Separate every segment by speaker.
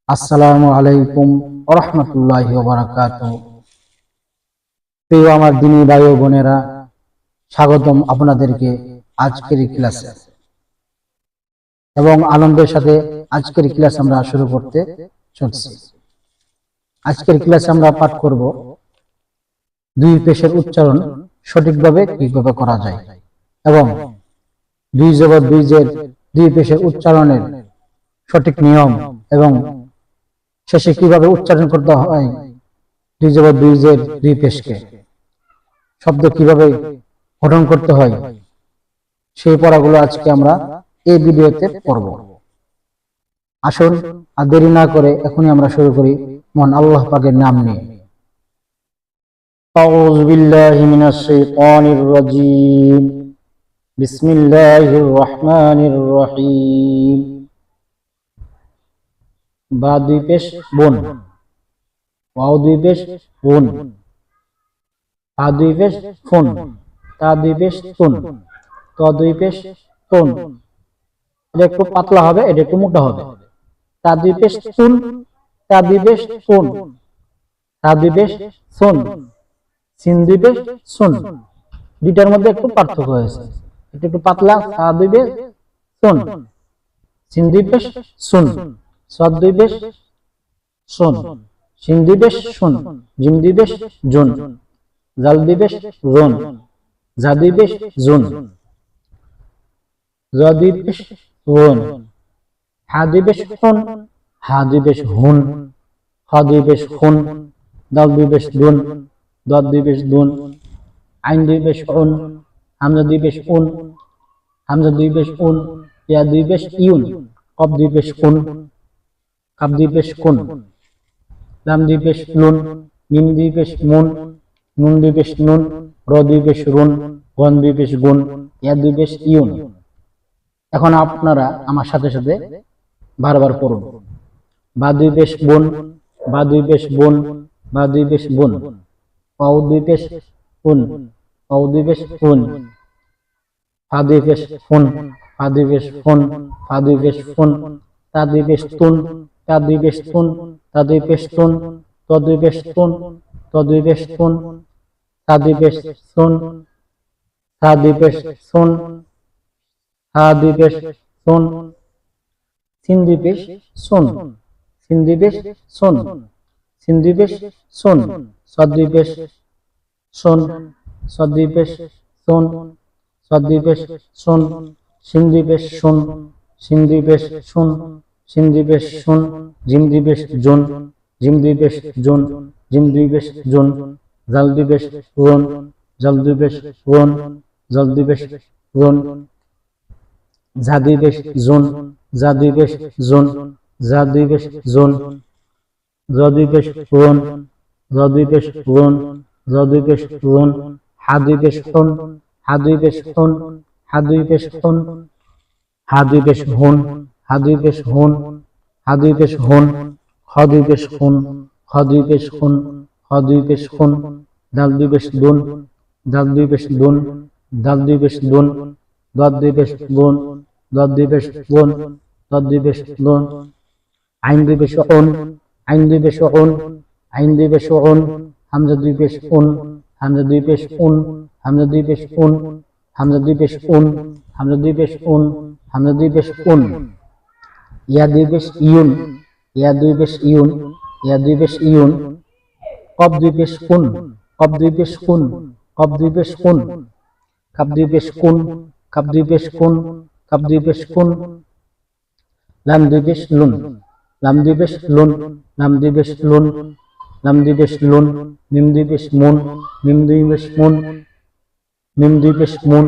Speaker 1: আসসালামু আলাইকুম ওয়া রাহমাতুল্লাহি ওয়া বারাকাতুহু। প্রিয় আমার দিনী ভাই ও বোনেরা, স্বাগতম আপনাদেরকে আজকের এই ক্লাসে। এবং আনন্দের সাথে আজকের ক্লাস আমরা শুরু করতে চলছি। আজকের ক্লাসে আমরা পাঠ করব দুই পেশের উচ্চারণ সঠিকভাবে কিভাবে করা যায় এবং দুই জবর দুই জের দুই পেশের উচ্চারণের সঠিক নিয়ম এবং শেষে কিভাবে উচ্চারণ করতে হয় দুই জবর দুই জের দুই পেশকে, শব্দ কিভাবে গঠন করতে হয়, সেই পড়াগুলো আজকে আমরা এই ভিডিওতে পড়ব। আসুন আর দেরি না করে এখনই আমরা শুরু করি মহান আল্লাহ পাকের নাম নিয়ে। আউযু বিল্লাহি মিনাশ শাইতানির রাজীম। বিসমিল্লাহির রহমানির রহিম। বা দুই পেশ বোন, ওয়াও দুই পেশ বোন, আ দুই পেশ ফোন, তা দুই পেশ তুন, ত দুই পেশ তুন। এটা একটু পাতলা হবে, এটা একটু মোটা হবে। তা দুই পেশ তুন, তা দুই পেশ তুন, তা দুই পেশ সুন, সিন দুই পেশ সুন। দুইটার মধ্যে একটু পার্থক্য হয়েছে, এটা একটু পাতলা। তা দুই পেশ সুন, সিন দুই পেশ সুন, সাদ দুই পেশ সুন, সিন দুই পেশ সুন, জিম দুই পেশ জুন, জাল দুই পেশ জুন, জা দুই পেশ জুন, জ দুই পেশ জুন, হা দুই পেশ হুন, হা দুই পেশ হুন, খ দুই পেশ খুন, দাল দুই পেশ দুন, দদ দুই পেশ দুন, আইন দুই পেশ উন, হামজা দুই পেশ উন, হামজা দুই পেশ উন, ইয়া দুই পেশ ইউন, কব দুই পেশ কুন, কাব দুই পেশ কুন, লাম দুই পেশ লুন, মিম দুই পেশ মুন, নুন দুই পেশ নুন, র দুই পেশ রুন, গন দুই পেশ গুন, ইয়া দুই পেশ ইউন। এখন আপনারা আমার সাথে সাথে বারবার পড়ুন। বা দুই পেশ বোন, বা দুই পেশ বোন, বা দুই পেশ বোন, পাও দুই পেশ উন, পাও দুই পেশ উন, ফা দুই পেশ ফুন, ফা দুই পেশ ফুন, ফা দুই পেশ ফুন, তা দুই পেশ তুন, তা দুই পেশ তুন, তা দুই পেশ তুন, ত দুই পেশ তুন, ত দুই পেশ তুন, তা দুই পেশ সুন, তা দুই পেশ সুন, হা দুই পেশ সুন, সিন দুই পেশ সুন, সিন দুই পেশ সুন, সিন দুই পেশ সুন, সদ দুই পেশ সুন, সদ দুই পেশ সুন, সদ দুই পেশ সুন, সিন দুই পেশ সুন, সিন দুই পেশ সুন, সিন দুই পেশ সুন, জিম দুই পেশ জুন, জিম দুই পেশ জুন, জিম দুই পেশ জুন, জাল দুই পেশ রুন, জাল দুই পেশ রুন, জাল দুই পেশ রুন, জা দুই পেশ জুন, জা দুই পেশ জুন, জা দুই পেশ জুন, জ দুই পেশ রুন, জ দুই পেশ রুন, জ দুই পেশ রুন, হা দুই পেশ হুন, হা দুই পেশ হুন, হা দুই পেশ হুন, হা দুই পেশ হুন, হা দুই পেশ হুন, হা দুই পেশ হুন, খ দুই পেশ হুন, খ দুই পেশ হুন, খ দুই পেশ হুন, দাল দুই পেশ দুন, দাল দুই পেশ দুন, দাল দুই পেশ দুন, দদ দুই পেশ দুন, দদ দুই পেশ দুন, দদ দুই পেশ দুন, আইন দুই পেশ উন, আইন দুই পেশ উন, আইন দুই পেশ উন, হামজা দুই পেশ উন, হামজা দুই পেশ উন, হামজা দুই পেশ উন, হামজা দুই পেশ উন, হামজা দুই পেশ উন, হামজা দুই পেশ উন, ইয়া দুই পেশ ইউন, ইয়া দুই পেশ ইউন, ইয়া দুই পেশ ইউন, কব দুই পেশ কুন, কব দুই পেশ কুন, কব দুই পেশ কুন, কাব দুই পেশ কুন, কাব দুই পেশ কুন, কাব দুই পেশ কুন, লাম দুই পেশ লুন, লাম দুই পেশ লুন, লাম দুই পেশ লুন, লাম দুই পেশ লুন, মিম দুই পেশ মুন, মিম দুই পেশ মুন, মিম দুই পেশ মুন,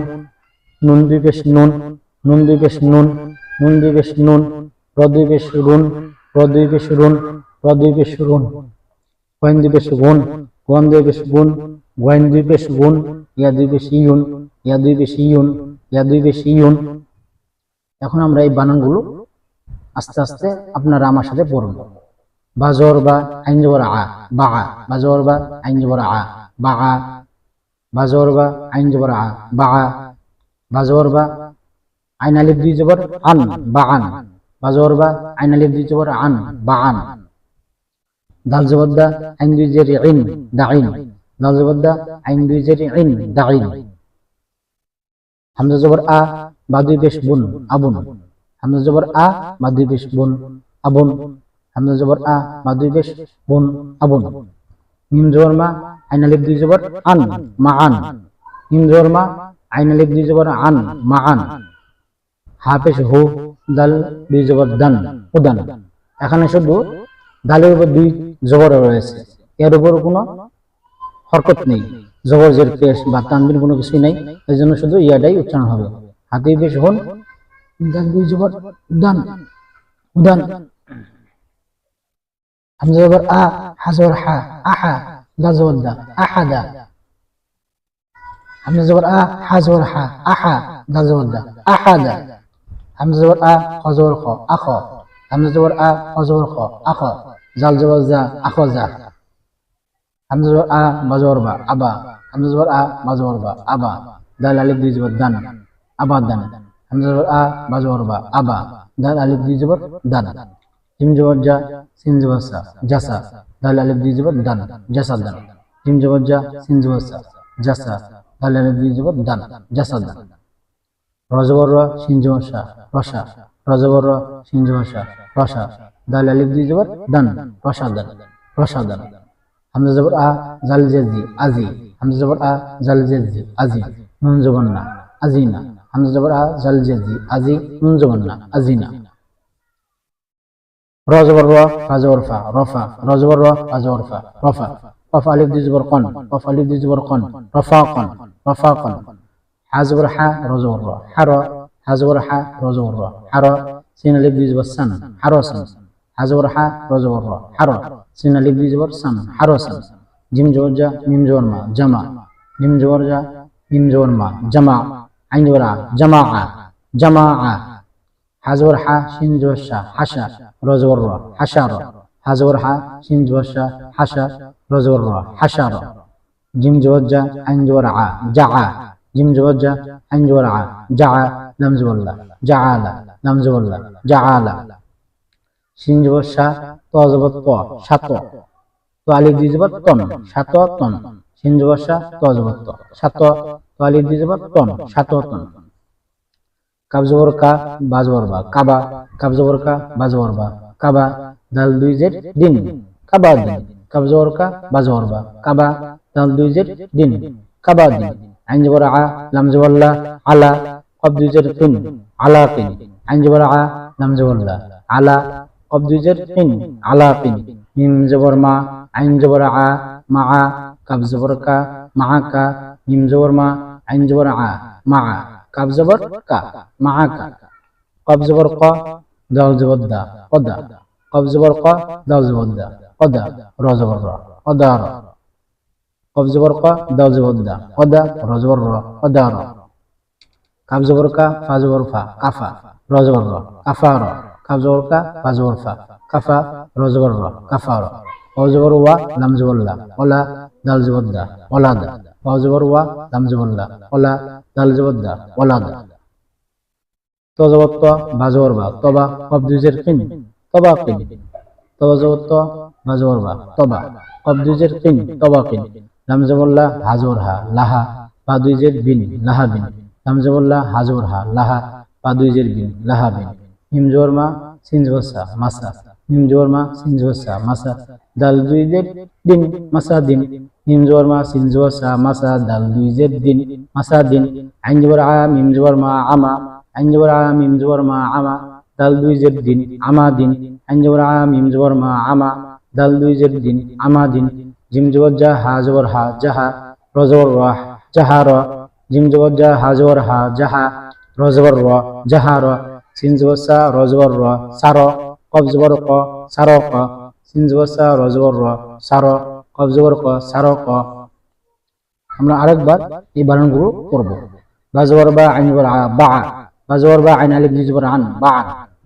Speaker 1: নুন দুই পেশ নুন, নুন দুই পেশ নুন, নুন দুই পেশ নুন, র দুই পেশ রুন, র দুই পেশ রুন, র দুই পেশ রুন, গয়েন দুই পেশ গুন, গন দুই পেশ গুন, গয়েন দুই পেশ গুন, ইয়া দুই পেশ ইউন, ইয়া দুই পেশ ইউন, ইয়া দুই পেশ ইউন। এখন আমরা এই বানানগুলো আস্তে আস্তে আপনারা আমার সাথে পড়ুন। বাজর বা আইন জবর আ, বা আ, বাজর বা আইন জবর আ, বা আ, বাজর বা আইন জবর আ, বা আ, বাজর বা আইন আলিফ দুই জবর আন, বা আন, বা জবর বা আইন আলিফ দুই জবর আন বা আন দাল জবর দা আইন দুই জের ইন দাইন দাল জবর দা আইন দুই জের ইন দাইন হামজা জবর আ বা দুই পেশ বুন আবুন হামজা জবর আ বা দুই পেশ বুন আবুন হামজা জবর আ বা দুই পেশ বুন আবুন মিম জবর মা আইন আলিফ দুই জবর আন মা আন মিম জবর মা আইন আলিফ দুই জবর আন মা আন হা পেশ হু দাল দুই জবর দান উদান এখানে শুধু দালের উপর দুই জবর রয়েছে এর উপর কোনো হরকত নেই জবর জের পেশ বা তানবিন কোনো কিছুই নেই এই জন্য শুধু ইয়াটাই উচ্চারণ হবে হাতে পেশ হন দাল দুই জবর দান উদান হামজা জবর আ হা জবর হা আহা দাল জবর দা আহাদা হামজা জবর আ হা জবর হা আহা দাল জবর দা আহাদা হামজা জবর আ খ জবর খ আখ হামজা জবর আ খ জবর খ আখ জাল জবর জা আখ জা হামজা জবর আ বা জবর বা আবা হামজা জবর আ বা জবর বা আবা দাল আলিফ দুই জবর দান আবা দান হামজা জবর আ বা জবর বা আবা দাল আলিফ দুই জবর দান জিম জবর জা সিন জবর সা জাসা দাল আলিফ দুই জবর দান জাসা দান জিম জবর জা সিন জবর সা জাসা দাল আলিফ দুই জবর দান জাসা দান র জবর র সিন জবর সা রসা র জবর র সিন জবর সা রসা দাল আলিফ দুই জবর দান রসা দান রসা দান হামজা জবর আ জাল জেজি আজি হামজা জবর আ জাল জেজি আজি নুন জবর না আজিনা হামজা জবর আ জাল জেজি আজি নুন জবর না আজিনা র জবর র ফা জবর ফা রফা র জবর র ফা জবর ফা রফা কফ আলিফ দুই জবর কন কফ আলিফ দুই জবর কন রফা কন রফা কন হা জবর হা র জবর র হার হা জবর হা র জবর র হার সিন আলিফ দুই জবর সান হারসান হা জবর হা র জবর র হার সিন আলিফ দুই জবর সান হারসান জিম জবর জা মিম জবর মা জামা জিম জবর জা মিম জবর মা জামা আইন জবর আ জামা জামা হা জবর হা সিন জবর সা হাসা র জবর র হাসা র হা জবর হা সিন জবর সা হাসা র জবর র হাসা র জিম জবর জা আইন জবর আ জা জিম জবর জা আইন জবর আ জা লাম জবর লা জাআলা লাম জবর লা জাআলা সিন জবর সা ত জবর ত সাত তো আলিফ দুই জবর তন সাত তন সিন জবর সা ত জবর ত সাত তো আলিফ দুই জবর তন সাত তন কাব জবর কা বা জবর বা কাবা কাব জবর কা বা জবর বা কাবা দাল দুই জের দিন কাবা দিন কাব জবর কা বা জবর বা কাবা দাল দুই জের দিন কাবা দিন আইন জবর আ লাম জবর লা আলা কব দুই জের তিন আলা তিন আইন জবর আ লাম জবর লা আলা কব দুই জের তিন আলা তিন মিম জবর মা আইন জবর আ মা কাব জবর কা মা কা মিম জবর মা আইন জবর আ মা কাব জবর কা মা কা কব জবর ক দাল জবর দা কদা কব জবর ক দাল জবর দা কদা র জবর র কদা র কব জবর ক দাল জবর দা কদা র জবর র কদা র কাব জবর কা ফা জবর ফা কাফা র জবর র কাফা র কাব জবর কা ফা জবর ফা কাফা র জবর র কাফা র ও জবর ওয়া লাম জবর লা ওলা দাল জবর দা ওলা দা ও জবর ওয়া লাম জবর লা ওলা দাল জবর দা ওলা দা তো জবর ত বা জবর বা তবা কব দুই জের কিন তবা কিন তো জবর ত বা জবর বা তবা কব দুই জের কিন তবা কিন লাম জবর লা হা জবর হা লাহা বা দুই জের বিন লাহা বিন লাম জবর লা হা জবর হা লাহা বা দুই জের বিন লাহা বিন মিম জবর মা সিন জবর সা মাসা মিম জবর মা সিন জবর সা মাসা দাল দুই জের দিন মাসা দিন মিম জবর মা সিন জবর সা মাসা দাল দুই জের দিন মাসা দিন আইন জবর আ মিম জবর মা আমা আইন জবর আ মিম জবর মা আমা দাল দুই জের দিন আমা দিন আইন জবর আ মিম জবর মা আমা দাল দুই জের দিন আমা দিন জিম জবর জা হা জবর হা জাহা র জবর র জাহা র জিম জবর জা হা জবর হা জাহা র জবর র জাহা র সিন জবর সা র জবর র সার কব জবর ক সার ক সিন জবর সা র জবর র সার কব জবর ক সার ক আমরা আরেকবার এই বানানগুলো করব বা জবর বা আইন জবর আ বা বা জবর বা আইন আলিফ দুই জবর আন বা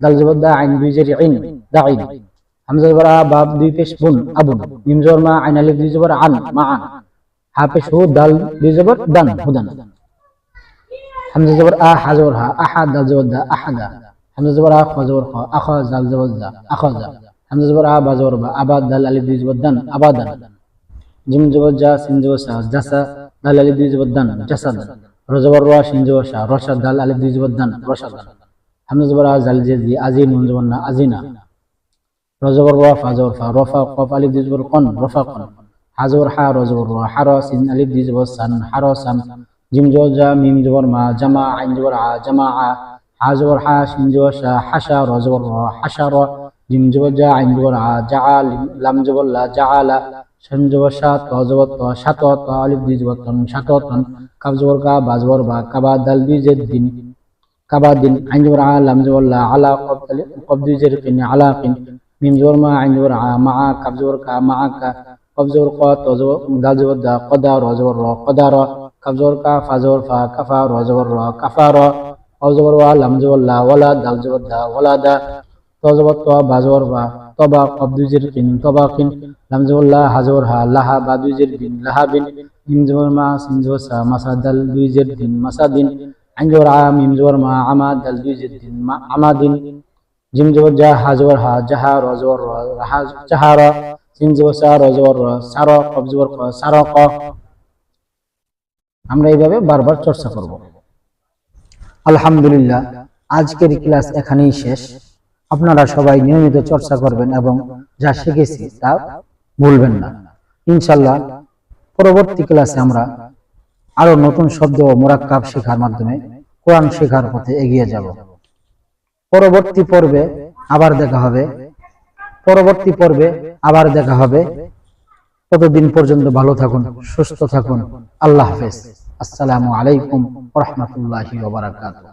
Speaker 1: দাল জবর দা আইন দুই জের ইন দাইন হামজা জবর আ বা দুই পেশ বুন আবুন মিম জবর মা আইন আলিফ দুই জবর আন মা আন হা পেশ হু দাল দুই জবর দান হুদান হামজা জবর আ হা জবর হা আহা দাল জবর দা আহাদা হামজা জবর আ খ জবর খ আখা জাল জবর জা আখাজা হামজা জবর আ বা জবর বা আবাদ দাল আলিফ দুই জবর দান আবাদান জিম জবর জা সিন জবর সা জাসা দাল আলিফ দুই জবর দান জাসাদান র জবর র সিন জবর সা রশা দাল আলিফ দুই জবর দান রশাদান হামজা জবর আ জাল জে জি আজি নুন জবর না আজিনা র জবর র ফা জবর ফা রফা কফ আলিফ দুই জবর কন রফা কন হা জবর হা র জবর র হার সিন আলিফ দুই জবর সান হার সান জিম জবর জা মিম জবর মা জামা আইন জবর আ জামা আ হা জবর হা সিন জবর সা হাসা র জবর র হাসা র জিম জবর জা আইন জবর আ জা লাম জবর লা জা আলা শান জবর সা ত জবর ত সাত ত আলিফ দুই জবর তন সাত তন কাব জবর কা বা জবর বা কাবা দাল দুই জের দিন কাবা দিন আইন জবর আ লাম জবর লা আলা কব দুই জের কিন আলা কিন মিম জবর মা আইন জবর আ মা কাব জবর কা মা কা কব জবর ক ত জবর দাল জবর দা কদা র জবর র কদা র কাব জবর কা ফা জবর ফা কাফা র জবর র কাফা র ওয়া জবর ওয়া লাম জবর লা ওয়ালা দাল জবর দা ওয়ালা দা ত জবর ত বা জবর বা তবা কব দুই জের কিন তবা কিন লাম জবর লা হা জবর হা লাহা বা দুই জের বিন লাহা বিন মিম জবর মা সিন জবর সা মাসা দাল দুই জের দিন মাসা দিন আইন জবর আ মিম জবর মা আমা দাল দুই জের দিন মা আমা দিন জিম জবর জা হা জবর হা জাহা র জবর র হা জাহারা সিন জবর সা র জবর র সার কব জবর ক সার ক আমরা এইভাবে বারবার চর্চা করব আলহামদুলিল্লাহ আজকের ক্লাস এখানেই শেষ আপনারা সবাই নিয়মিত চর্চা করবেন এবং যা শিখেছি তা ভুলবেন না ইনশাআল্লাহ পরবর্তী ক্লাসে আমরা আরো নতুন শব্দ ও মুরাক্কাব শেখার মাধ্যমে কোরআন শেখার পথে এগিয়ে যাব পরবর্তী পর্বে আবার দেখা হবে ততদিন পর্যন্ত ভালো থাকুন সুস্থ থাকুন আল্লাহ হাফেজ আসসালামু আলাইকুম ওয়া রাহমাতুল্লাহি ওয়া বারাকাতুহু